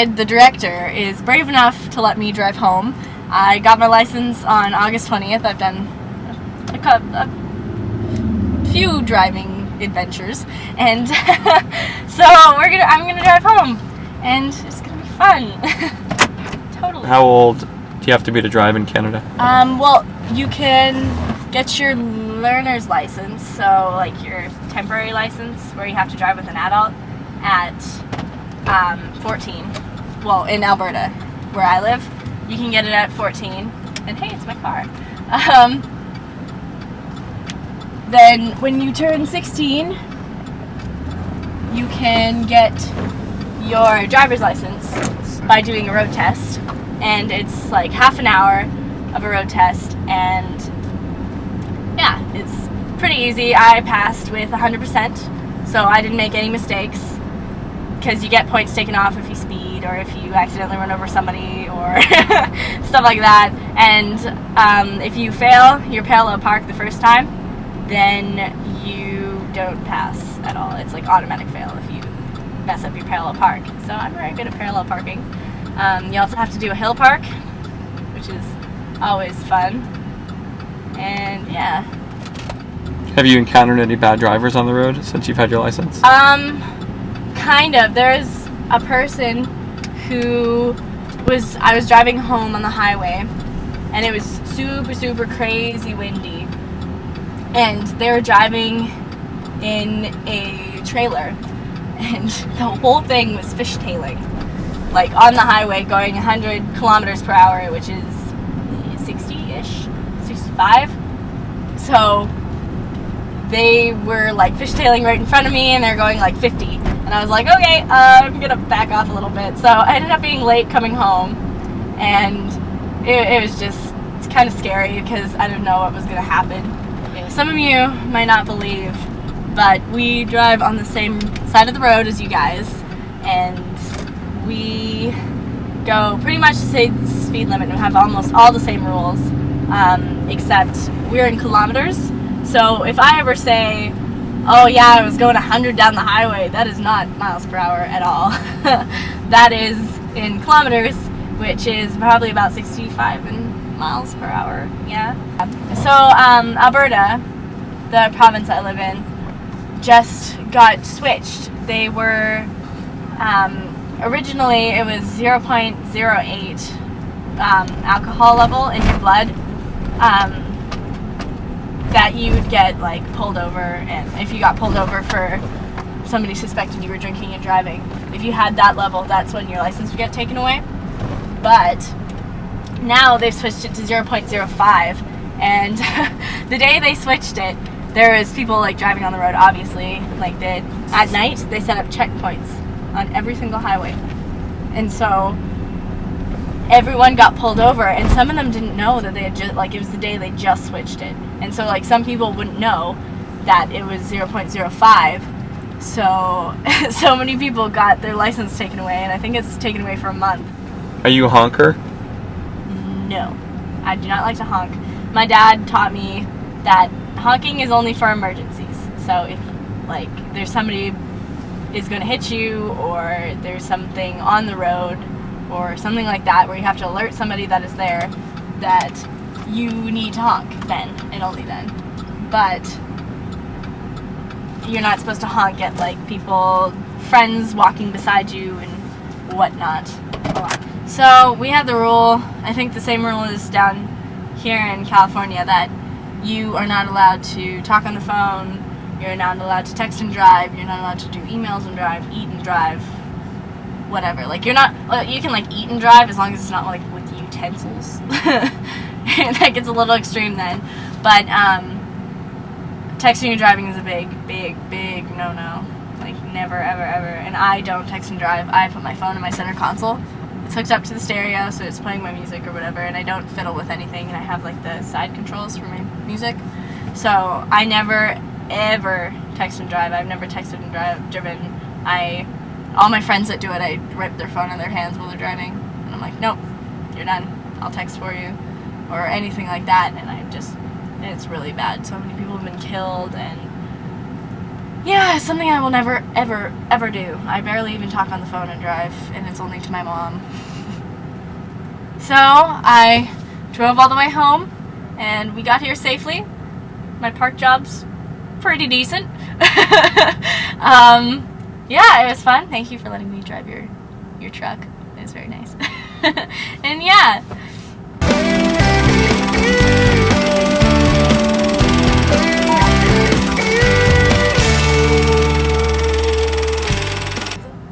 kid, the director, is brave enough to let me drive home. I got my license on August 20th. I've done a few driving adventures, and so I'm gonna drive home, and it's gonna be fun. Totally. How old do you have to be to drive in Canada? Well, you can get your learner's license, so like your temporary license, where you have to drive with an adult, at 14. Well, in Alberta, where I live, you can get it at 14. And hey, it's my car. Then when you turn 16, you can get your driver's license by doing a road test, and it's like half an hour of a road test, and yeah, it's pretty easy. I passed with 100%, so I didn't make any mistakes, because you get points taken off if you speed or if you accidentally run over somebody or stuff like that. And if you fail your parallel park the first time, then you don't pass at all. It's like automatic fail if you mess up your parallel park. So I'm very good at parallel parking. You also have to do a hill park, which is always fun. And yeah. Have you encountered any bad drivers on the road since you've had your license? Kind of. There's a person who I was driving home on the highway, and it was super crazy windy, and they were driving in a trailer, and the whole thing was fishtailing, like on the highway going 100 kilometers per hour, which is 60-ish, 65. So they were like fishtailing right in front of me, and they're going like 50. And I was like, okay, I'm gonna back off a little bit. So I ended up being late coming home, and it was just, it's kind of scary because I didn't know what was gonna happen. Some of you might not believe, but we drive on the same side of the road as you guys, and we go pretty much the same speed limit. We have almost all the same rules, except we're in kilometers. So if I ever say, oh yeah, I was going 100 down the highway, that is not miles per hour at all. That is in kilometers, which is probably about 65 miles per hour, yeah. So Alberta, the province I live in, just got switched. They were, originally it was 0.08 alcohol level in your blood, that you would get like pulled over, and if you got pulled over for somebody suspected you were drinking and driving, if you had that level, that's when your license would get taken away. But now they've switched it to 0.05, and the day they switched it, there was people like driving on the road, obviously, like they, at night they set up checkpoints on every single highway, and so everyone got pulled over, and some of them didn't know that they had just, like, it was the day they just switched it, and so like some people wouldn't know that it was 0.05, so so many people got their license taken away, and I think it's taken away for a month. Are you a honker? No, I do not like to honk. My dad taught me that honking is only for emergencies, so if like there's somebody is going to hit you, or there's something on the road or something like that where you have to alert somebody that is there, that you need to honk then and only then. But you're not supposed to honk at like people, friends walking beside you and whatnot. So we have the rule, I think the same rule is down here in California, that you are not allowed to talk on the phone, you're not allowed to text and drive, you're not allowed to do emails and drive, eat and drive, whatever. Like you're not, you can like eat and drive as long as it's not like with utensils. That gets a little extreme then. But texting and driving is a big no-no. Like never, ever, ever. And I don't text and drive. I put my phone in my center console. It's hooked up to the stereo, so it's playing my music or whatever, and I don't fiddle with anything, and I have like the side controls for my music. So I never, ever text and drive. I've never texted and driven. All my friends that do it, I rip their phone in their hands while they're driving, and I'm like, nope, you're done. I'll text for you, or anything like that, and it's really bad. So many people have been killed, and Yeah, it's something I will never, ever, ever do. I barely even talk on the phone and drive, and it's only to my mom. So I drove all the way home, and we got here safely. My park job's pretty decent. Yeah, it was fun. Thank you for letting me drive your truck. It was very nice. And yeah,